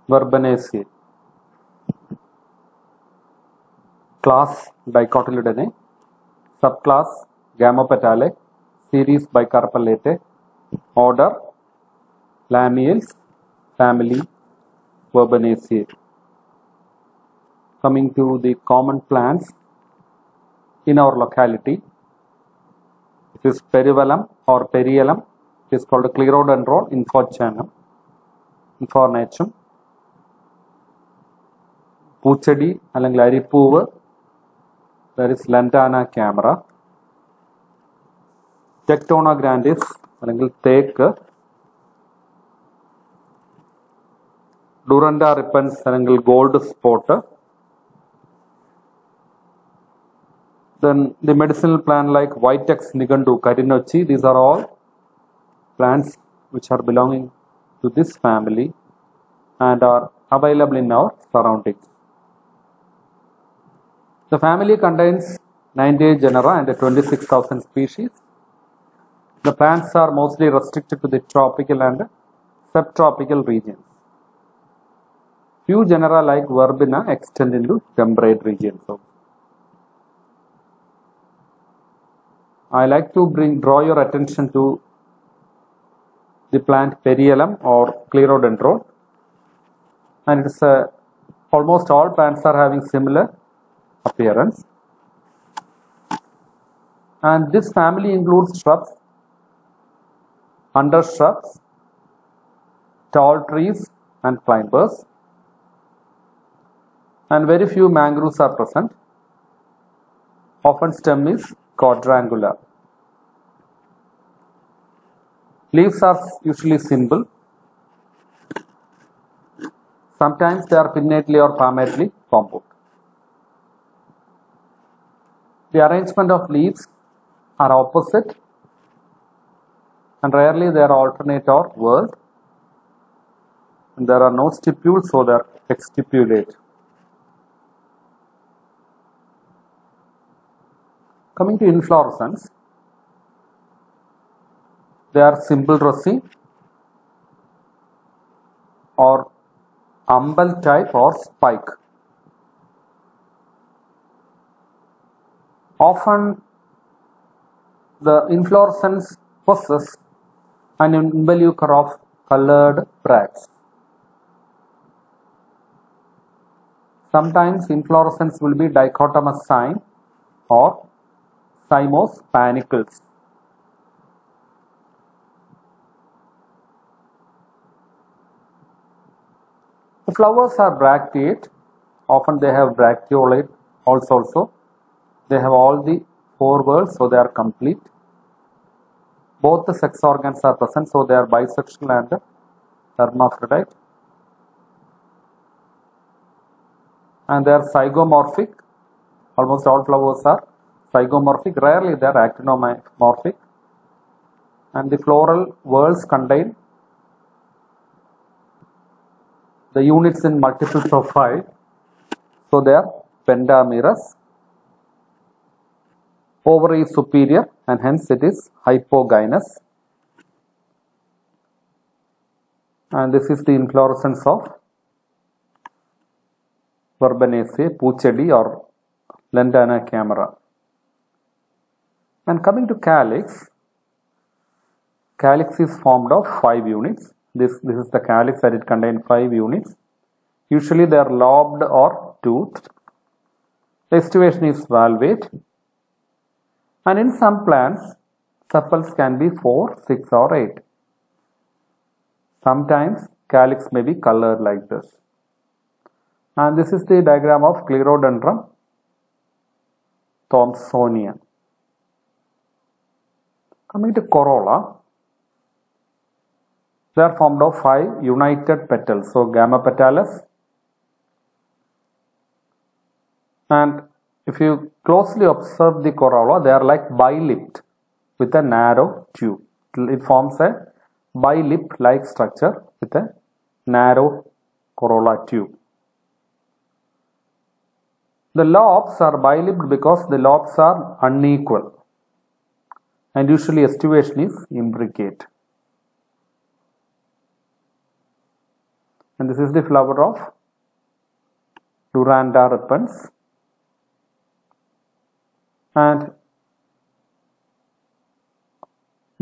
Verbenaceae. Class Dicotyledonnae. Subclass Gamopetalae. Series Bicarpellate. Order Lamiales. Family Verbenaceae. Coming to the common plants in our locality, it is Perivallum or Periellum. It is called Clerodendron Infernatum. Puchedi അല്ലെങ്കിൽ അരിപ്പൂവ്, there is Lantana camera. Tectona grandis അല്ലെങ്കിൽ തേക്ക്, Duranda repens അല്ലെങ്കിൽ gold spot. Then the medicinal plant like Vitex nigandu, Karinochi, these are all plants which are belonging to this family and are available in our surroundings. The family contains 98 genera and 26,000 species. The plants are mostly restricted to the tropical and subtropical regions. Few genera like Verbena extend into temperate regions. I like to draw your attention to the plant Periellum or Clerodendron, and it's almost all plants are having similar appearance. And this family includes shrubs, undershrubs, tall trees and climbers, and very few mangroves are present. Often stem is quadrangular. Leaves are usually simple. Sometimes they are pinnately or palmately compound. The arrangement of leaves are opposite and rarely they are alternate or whorled. And there are no stipules, so they are exstipulate. Coming to inflorescence, they are simple rosy or umbel type or spike. Often the inflorescence possesses an involucre of colored bracts. Sometimes inflorescence will be dichotomous cyme or cymose panicles. The flowers are bracteate. Often they have bracteolate also. They have all the four whorls, so they are complete. Both the sex organs are present, so they are bisexual and hermaphrodite. And they are zygomorphic. Almost all flowers are zygomorphic. Rarely they are actinomorphic. And the floral whorls contain the units in multiple profile, so they are pentamerous. Ovary is superior and hence it is hypogynous. And this is the inflorescence of Verbenaceae, Puchedi or Lantana camera. And coming to calyx, calyx is formed of 5 units. This is the calyx, and it contains 5 units. Usually they are lobed or toothed. The estivation is valvate. And in some plants, sepals can be 4, 6 or 8. Sometimes calyx may be colored like this. And this is the diagram of Clerodendron Thomsonia. Coming to corolla, they are formed of 5 united petals. So Gamopetalous. And if you closely observe the corolla, they are like bilipped with a narrow tube. It forms a bilip-like structure with a narrow corolla tube. The lobes are bilipped because the lobes are unequal and usually estivation is imbricate. And this is the flower of Duranda repens. And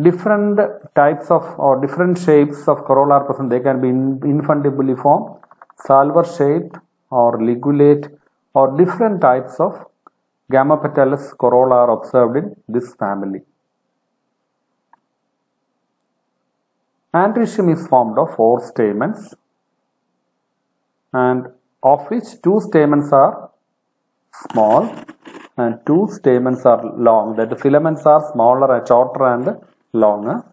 different types of or different shapes of corolla are present. They can be infundibulliform, salver shaped, or ligulate, or different types of gamma-petalous corolla are observed in this family. Androecium is formed of 4 stamens, and of which 2 stamens are small and 2 stamens are long. That the filaments are smaller and shorter and longer.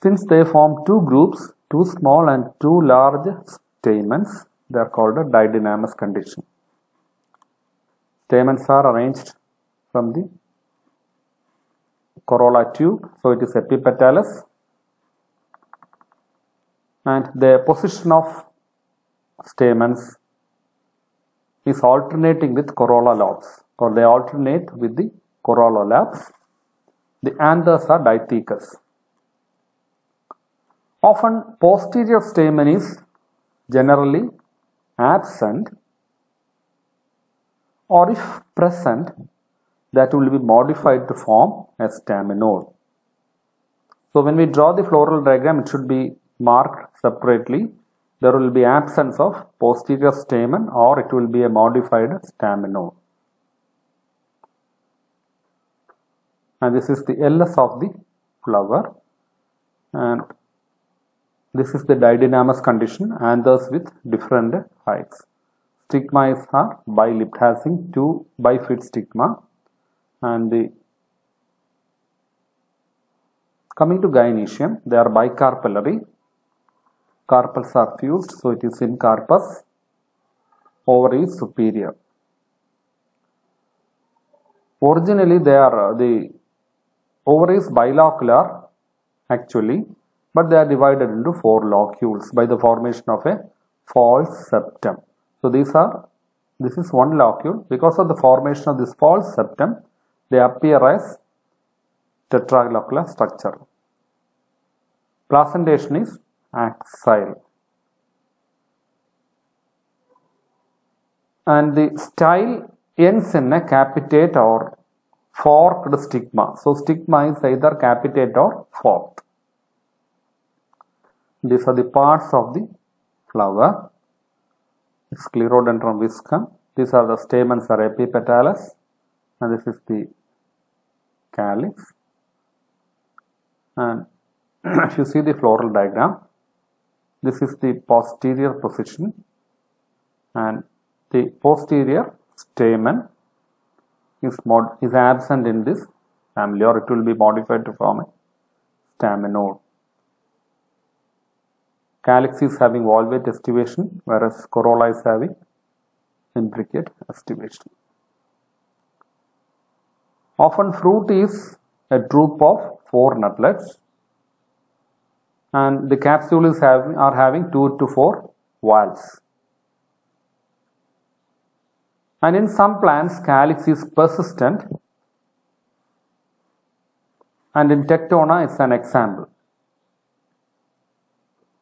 Since they form 2 groups, 2 small and 2 large stamens, they are called a didynamous condition. Stamens are arranged from the corolla tube, so it is epipetalous, and the position of stamens is alternating with corolla lobes, or they alternate with the corolla lobes. The anthers are dithecous. Often posterior stamen is generally absent, or if present, that will be modified to form a staminode. So when we draw the floral diagram, it should be marked separately. There will be absence of posterior stamen, or it will be a modified staminode. And this is the LS of the flower, and this is the didynamous condition, anthers with different heights. Stigma is bilipped, having 2 bifid stigma, and the coming to gynoecium, they are bicarpellary. Carpels are fused, so it is in carpus. Ovary is superior. Originally, the ovary is bilocular actually, but they are divided into 4 locules by the formation of a false septum. So this is one locule. Because of the formation of this false septum, they appear as tetralocular structure. Placentation is axile. And the style ends in a capitate or forked stigma. So stigma is either capitate or forked. These are the parts of the flower. Sclerodendron viscum. These are the stamens are epipetalous, and this is the calyx. And if you see the floral diagram, this is the posterior position, and the posterior stamen is absent in this family, or it will be modified to form a staminode. Calyx is having valvate estivation, whereas corolla is having imbricate estivation. Often fruit is a drupe of 4 nutlets, and the capsule is having 2 to 4 valves. And in some plants, calyx is persistent, and in Tectona it's an example.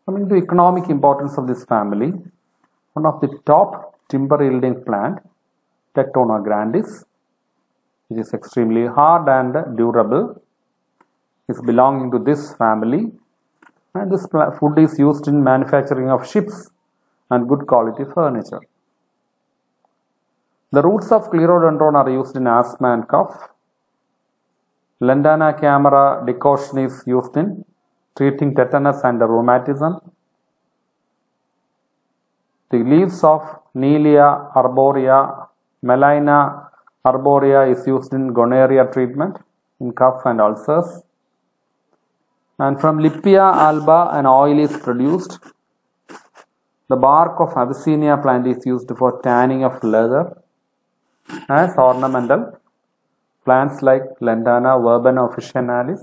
Coming to economic importance of this family, one of the top timber yielding plant, Tectona grandis, which is extremely hard and durable, is belonging to this family, and this food is used in manufacturing of ships and good quality furniture. The roots of Clerodendron are used in asthma and cough. Lantana camara decoction is used in treating tetanus and rheumatism. The leaves of Neelia arborea, Melina arborea is used in gonorrhea treatment, in cough and ulcers. And from Lippia alba an oil is produced. The bark of Abyssinia plant is used for tanning of leather. As ornamental, plants like Lantana verbena officinalis,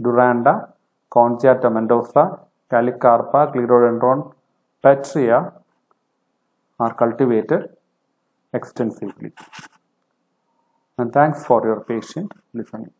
Duranda, Concha tomentosa, Calicarpa, Clerodendron, Petria are cultivated extensively. And thanks for your patient listening.